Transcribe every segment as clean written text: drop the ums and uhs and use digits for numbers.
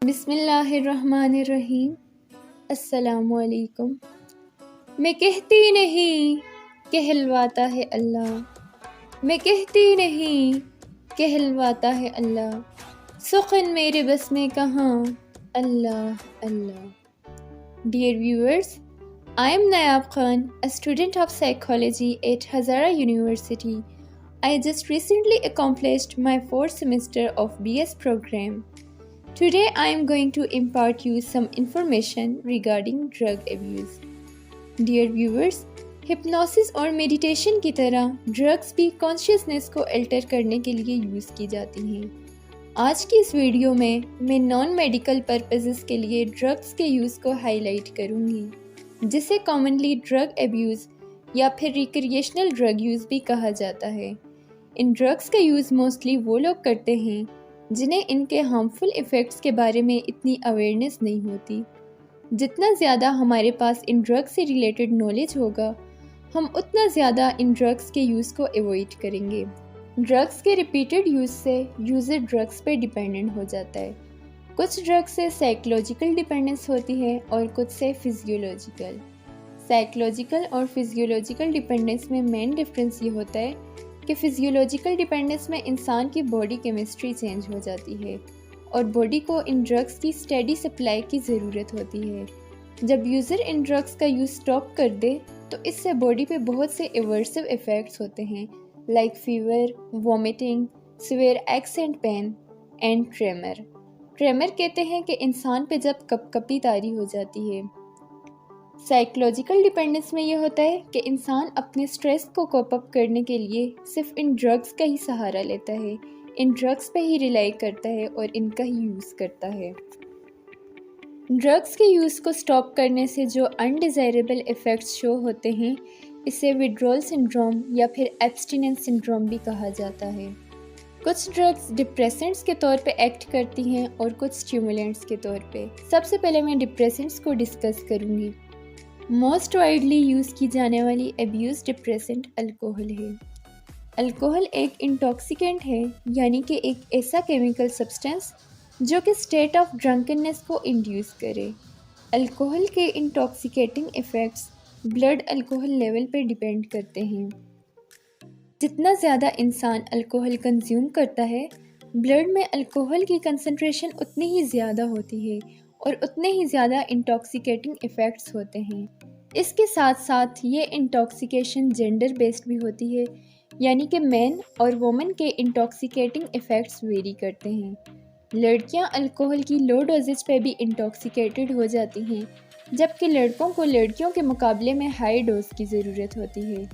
बिस्मिल्लाहिर्रहमानिर्रहीम। अस्सलामुअलैकुम। मैं कहती नहीं कहलवाता है अल्लाह, मैं कहती नहीं कहलवाता है अल्लाह, सुखन मेरे बस में कहाँ अल्लाह अल्लाह। Dear viewers, I am Nayab Khan, a student of psychology at Hazara University. I just recently accomplished my 4th semester of BS program. Today I am going to impart you some information regarding drug abuse. Dear viewers, hypnosis और meditation की तरह drugs भी consciousness को alter करने के लिए use की जाती हैं। आज की इस वीडियो में मैं नॉन मेडिकल पर्पसेस के लिए ड्रग्स के यूज़ को हाईलाइट करूँगी, जिसे कॉमनली ड्रग एब्यूज़ या फिर रिक्रिएशनल ड्रग यूज़ भी कहा जाता है। इन ड्रग्स का यूज़ मोस्टली वो लोग करते हैं जिन्हें इनके हार्मफुल इफ़ेक्ट्स के बारे में इतनी अवेयरनेस नहीं होती। जितना ज़्यादा हमारे पास इन ड्रग्स से रिलेटेड नॉलेज होगा, हम उतना ज़्यादा इन ड्रग्स के यूज़ को अवॉइड करेंगे। ड्रग्स के रिपीटेड यूज़ से यूज़र ड्रग्स पर डिपेंडेंट हो जाता है। कुछ ड्रग्स से साइकोलॉजिकल डिपेंडेंस होती है और कुछ से फिजियोलॉजिकल। साइकोलॉजिकल और फिजियोलॉजिकल डिपेंडेंस में मेन डिफरेंस ये होता है कि फिजियोलॉजिकल डिपेंडेंस में इंसान की बॉडी केमिस्ट्री चेंज हो जाती है और बॉडी को इन ड्रग्स की स्टेडी सप्लाई की ज़रूरत होती है। जब यूज़र इन ड्रग्स का यूज़ स्टॉप कर दे तो इससे बॉडी पे बहुत से एवर्सिव इफ़ेक्ट्स होते हैं, like fever, vomiting, severe aches and pain and tremor. Tremor कहते हैं कि इंसान पे जब कपकपी तारी हो जाती है। साइकोलॉजिकल डिपेंडेंस में यह होता है कि इंसान अपने स्ट्रेस को कोप अप करने के लिए सिर्फ इन ड्रग्स का ही सहारा लेता है, इन ड्रग्स पे ही रिलाई करता है और इनका ही यूज़ करता है। ड्रग्स के यूज़ को स्टॉप करने से जो अनडिज़ायरेबल इफ़ेक्ट्स शो होते हैं, इसे विड्रॉल सिंड्रोम या फिर एब्स्टिनेंस सिंड्रोम भी कहा जाता है। कुछ ड्रग्स डिप्रेसेंट्स के तौर पे एक्ट करती हैं और कुछ स्टिमुलेंट्स के तौर पे। सबसे पहले मैं डिप्रेसेंट्स को डिस्कस करूँगी। मोस्ट वाइडली यूज़ की जाने वाली एब्यूज़ डिप्रेसेंट अल्कोहल है। अल्कोहल एक इंटॉक्सिकेंट है, यानी कि एक ऐसा केमिकल सब्सटेंस जो कि स्टेट ऑफ ड्रंकननेस को इंड्यूस करे। अल्कोहल के intoxicating effects blood alcohol level पर डिपेंड करते हैं। जितना ज़्यादा इंसान अल्कोहल कंज्यूम करता है, ब्लड में अल्कोहल की कंसंट्रेशन उतनी ही ज़्यादा होती है और उतने ही ज़्यादा इंटॉक्सिकेटिंग इफ़ेक्ट्स होते हैं। इसके साथ साथ ये इंटॉक्सिकेशन जेंडर बेस्ड भी होती है, यानी कि मैन और वुमेन के इंटॉक्सिकेटिंग इफ़ेक्ट्स वेरी करते हैं। लड़कियां अल्कोहल की लो डोजेज पे भी इंटॉक्सिकेटेड हो जाती हैं, जबकि लड़कों को लड़कियों के मुकाबले में हाई डोज की ज़रूरत होती है।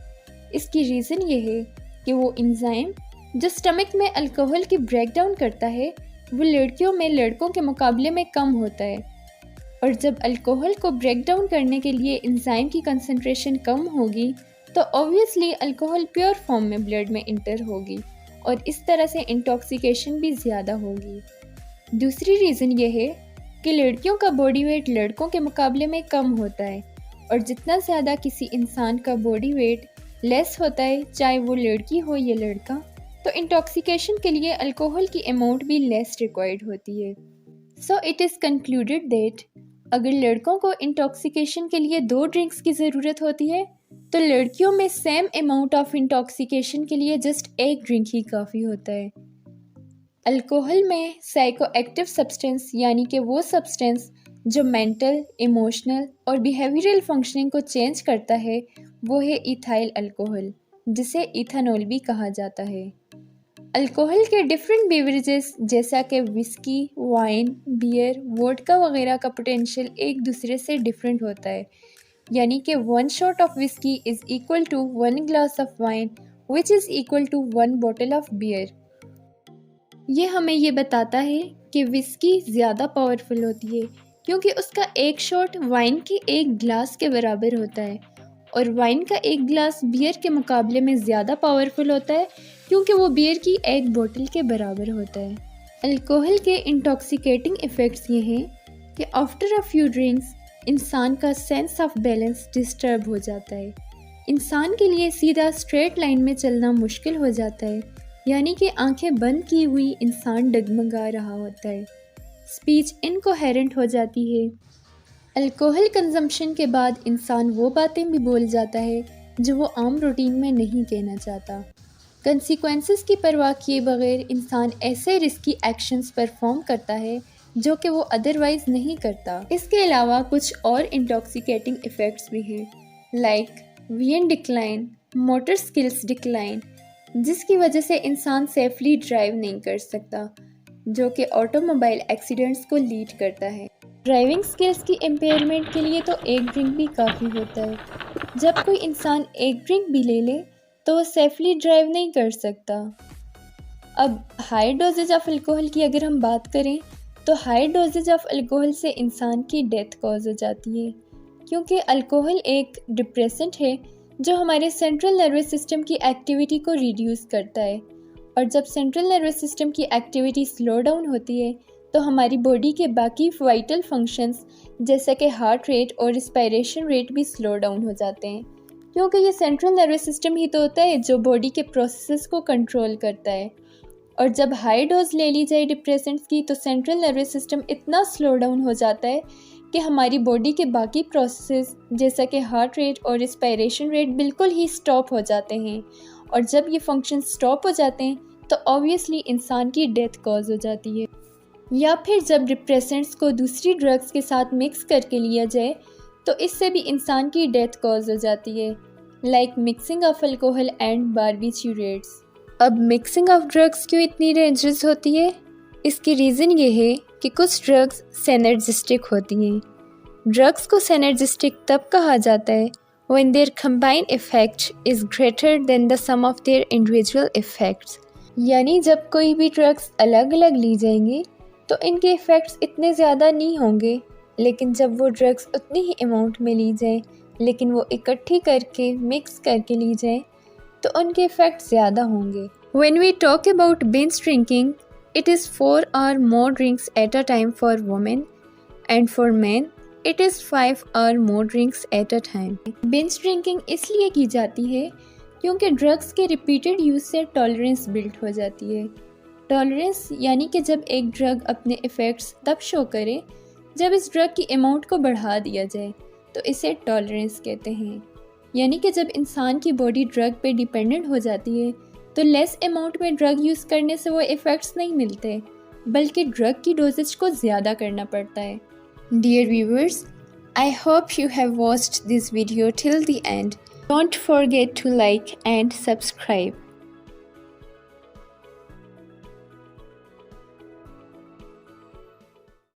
इसकी रीज़न ये है कि वो एंजाइम जो स्टमक में अल्कोहल की ब्रेक डाउन करता है, वो लड़कियों में लड़कों के मुकाबले में कम होता है, और जब अल्कोहल को ब्रेक डाउन करने के लिए एंजाइम की कंसंट्रेशन कम होगी तो ऑब्वियसली अल्कोहल प्योर फॉर्म में ब्लड में इंटर होगी और इस तरह से इंटॉक्सिकेशन भी ज़्यादा होगी। दूसरी रीज़न ये है कि लड़कियों का बॉडी वेट लड़कों के मुकाबले में कम होता है, और जितना ज़्यादा किसी इंसान का बॉडी वेट लेस होता है, चाहे वो लड़की हो या लड़का, तो इंटॉक्सिकेशन के लिए अल्कोहल की अमाउंट भी लेस रिक्वायर्ड होती है। So it is concluded that अगर लड़कों को इंटॉक्सिकेशन के लिए 2 ड्रिंक्स की ज़रूरत होती है, तो लड़कियों में सेम अमाउंट ऑफ इंटॉक्सिकेशन के लिए जस्ट 1 ड्रिंक ही काफ़ी होता है। अल्कोहल में साइकोएक्टिव सब्सटेंस, यानी कि वो सब्सटेंस जो मेंटल, इमोशनल और बिहेवियरल फंक्शनिंग को चेंज करता है, वो है इथाइल अल्कोहल, जिसे इथानॉल भी कहा जाता है। अल्कोहल के डिफरेंट बेवरेजेस जैसा कि विस्की, वाइन, बियर, वोडका वगैरह का पोटेंशियल एक दूसरे से डिफरेंट होता है, यानी कि 1 shot of whisky is equal to 1 glass of wine which is equal to 1 bottle of beer. ये हमें ये बताता है कि विस्की ज़्यादा पावरफुल होती है क्योंकि उसका एक शॉट वाइन के 1 ग्लास के बराबर होता है, और वाइन का 1 ग्लास बियर के मुकाबले में ज़्यादा पावरफुल होता है क्योंकि वो बियर की 1 बोतल के बराबर होता है। अल्कोहल के इंटॉक्सिकेटिंग इफ़ेक्ट्स ये हैं कि आफ्टर अ फ्यू ड्रिंक्स इंसान का सेंस ऑफ बैलेंस डिस्टर्ब हो जाता है। इंसान के लिए सीधा स्ट्रेट लाइन में चलना मुश्किल हो जाता है, यानी कि आंखें बंद की हुई इंसान डगमगा रहा होता है। स्पीच इनकोहेरेंट हो जाती है। अल्कोहल कंजम्पशन के बाद इंसान वो बातें भी बोल जाता है जो वो आम रूटीन में नहीं कहना चाहता। कंसीक्वेंसेस की परवाह किए बगैर इंसान ऐसे रिस्की एक्शंस परफॉर्म करता है जो कि वो अदरवाइज नहीं करता। इसके अलावा कुछ और इंटॉक्सिकेटिंग इफ़ेक्ट्स भी हैं, like vision decline, motor skills decline, जिसकी वजह से इंसान सेफली ड्राइव नहीं कर सकता, जो कि ऑटोमोबाइल एक्सीडेंट्स को लीड करता है। ड्राइविंग स्किल्स की इम्पेयरमेंट के लिए तो एक ड्रिंक भी काफ़ी होता है। जब कोई इंसान एक ड्रिंक भी ले ले तो वो सेफली ड्राइव नहीं कर सकता। अब हाई डोजेज ऑफ अल्कोहल की अगर हम बात करें तो हाई डोजेज ऑफ अल्कोहल से इंसान की डेथ कॉज हो जाती है, क्योंकि अल्कोहल एक डिप्रेसेंट है जो हमारे सेंट्रल नर्वस सिस्टम की एक्टिविटी को रिड्यूस करता है, और जब सेंट्रल नर्वस सिस्टम की एक्टिविटी स्लो डाउन होती है तो हमारी बॉडी के बाकी वाइटल फंक्शंस जैसे कि हार्ट रेट और रिस्पायरेशन रेट भी स्लो डाउन हो जाते हैं, क्योंकि ये सेंट्रल नर्वस सिस्टम ही तो होता है जो बॉडी के प्रोसेसेस को कंट्रोल करता है। और जब हाई डोज ले ली जाए डिप्रेसेंट्स की तो सेंट्रल नर्वस सिस्टम इतना स्लो डाउन हो जाता है कि हमारी बॉडी के बाकी प्रोसेसेस जैसा कि हार्ट रेट और रिस्पायरेशन रेट बिल्कुल ही स्टॉप हो जाते हैं, और जब ये फंक्शन स्टॉप हो जाते हैं तो ऑब्वियसली इंसान की डेथ कॉज हो जाती है। या फिर जब डिप्रेसेंट्स को दूसरी ड्रग्स के साथ मिक्स करके लिया जाए तो इससे भी इंसान की डेथ कॉज हो जाती है, like mixing of alcohol and barbiturates. अब मिक्सिंग ऑफ ड्रग्स क्यों इतनी डेंजरस होती है? इसकी रीज़न ये है कि कुछ ड्रग्स सिनर्जिस्टिक होती हैं। ड्रग्स को सिनर्जिस्टिक तब कहा जाता है when their combined effect is greater than the sum of their individual effects। यानी जब कोई भी ड्रग्स अलग अलग ली जाएंगी तो इनके इफ़ेक्ट्स इतने ज़्यादा नहीं होंगे, लेकिन जब वो ड्रग्स उतनी ही अमाउंट में ली जाए लेकिन वो इकट्ठी करके मिक्स करके ली जाए तो उनके इफ़ेक्ट्स ज़्यादा होंगे। When we talk about binge drinking, it is 4 or more drinks at a time for women, and for men, it is 5 or more drinks at a time। Binge drinking इसलिए की जाती है क्योंकि ड्रग्स के repeated use से tolerance build हो जाती है। टॉलरेंस यानी कि जब एक ड्रग अपने इफ़ेक्ट्स तब शो करे जब इस ड्रग की अमाउंट को बढ़ा दिया जाए, तो इसे टॉलरेंस कहते हैं। यानी कि जब इंसान की बॉडी ड्रग पे डिपेंडेंट हो जाती है तो लेस अमाउंट में ड्रग यूज़ करने से वो इफ़ेक्ट्स नहीं मिलते, बल्कि ड्रग की डोजेज को ज़्यादा करना पड़ता है। Dear viewers, I hope you have watched this video till the end. Don't forget to like and subscribe.